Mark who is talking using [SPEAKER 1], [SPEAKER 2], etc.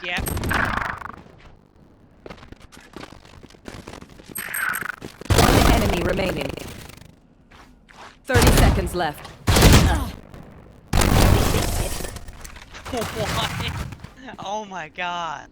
[SPEAKER 1] Yep.
[SPEAKER 2] One enemy remaining. 30 seconds left.
[SPEAKER 1] What? Oh my god.